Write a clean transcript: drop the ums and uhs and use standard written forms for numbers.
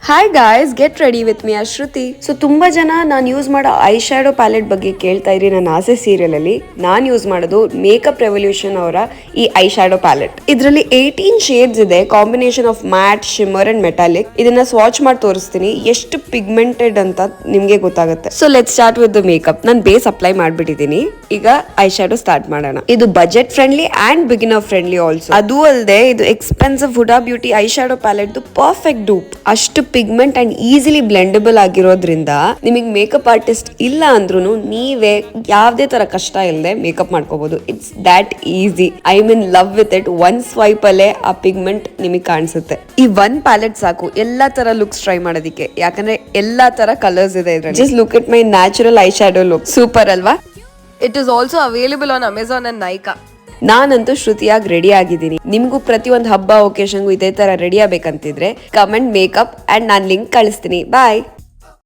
Hi guys, get ready with me Shruti. So ತುಂಬಾ ಜನ ನಾನು ಯೂಸ್ ಮಾಡೋ ಐ ಶ್ಯಾಡೋ ಪ್ಯಾಲೆಟ್ ಬಗ್ಗೆ ಕೇಳ್ತಾ ಇದ್ರಿ. ನನ್ನ ಆಸೆ ಸೀರಿಯಲ್ ಅಲ್ಲಿ ನಾನು ಯೂಸ್ ಮಾಡೋದು ಮೇಕಪ್ ರೆವಲ್ಯೂಷನ್ ಅವರ ಈ ಐ ಶ್ಯಾಡೋ ಪ್ಯಾಲೆಟ್. ಇದರಲ್ಲಿ 18 ಶೇಡ್ಸ್ ಇದೆ, combination of matte, shimmer and metallic. ಇದನ್ನ ಸ್ವಾಚ್ ಮಾಡಿ ತೋರಿಸ್ತೀನಿ ಎಷ್ಟು ಪಿಗ್ಮೆಂಟೆಡ್ ಅಂತ ನಿಮ್ಗೆ ಗೊತ್ತಾಗುತ್ತೆ. So let's start with the makeup. ನಾನು ಬೇಸ್ ಅಪ್ಲೈ ಮಾಡ್ಬಿಟ್ಟಿದ್ದೀನಿ. ಈಗ ಐ ಶ್ಯಾಡೋ ಸ್ಟಾರ್ಟ್ ಮಾಡೋಣ. ಇದು budget friendly and beginner friendly also. ಅದು ಅಲ್ಲದೆ ಇದು expensive Huda beauty eye shadow palette perfect dupe. ಅಷ್ಟು ಪಿಗ್ಮೆಂಟ್ ಅಂಡ್ ಈಸಿಲಿ ಬ್ಲೆಂಡಬಲ್ ಆಗಿರೋದ್ರಿಂದ ನಿಮಗೆ ಮೇಕಪ್ ಆರ್ಟಿಸ್ಟ್ ಇಲ್ಲ ಅಂದ್ರೂ ನೀವೇ ಯಾವ್ದೇ ತರ ಕಷ್ಟ ಇಲ್ಲದೆ ಮೇಕಪ್ ಮಾಡ್ಕೋಬಹುದು. It's that easy. I mean love with it. One swipe ಅಲ್ಲೇ ಆ ಪಿಗ್ಮೆಂಟ್ ನಿಮಗೆ ಕಾಣಿಸುತ್ತೆ. ಈ ಒನ್ ಪ್ಯಾಲೆಟ್ ಸಾಕು ಎಲ್ಲಾ ತರ ಲುಕ್ಸ್ ಟ್ರೈ ಮಾಡೋದಿಕ್ಕೆ, ಯಾಕಂದ್ರೆ ಎಲ್ಲಾ ತರ ಕಲರ್ಸ್ ಇದೆ ಇದ್ರಲ್ಲಿ. Just look it my natural I shadow look. Super ಅಲ್ವಾ? It is also available on Amazon and Nykaa. ನಾನಂತೂ ಶ್ರುತಿಯಾಗಿ ರೆಡಿ ಆಗಿದ್ದೀನಿ. ನಿಮ್ಗೂ ಪ್ರತಿಯೊಂದು ಹಬ್ಬ ಒಕೇಶನ್ಗೂ ಇದೇ ತರ ರೆಡಿ ಆಗ್ಬೇಕಂತಿದ್ರೆ ಕಮೆಂಟ್ ಮೇಕಪ್ ಅಂಡ್ ನಾನು ಲಿಂಕ್ ಕಳಿಸ್ತೀನಿ. ಬಾಯ್.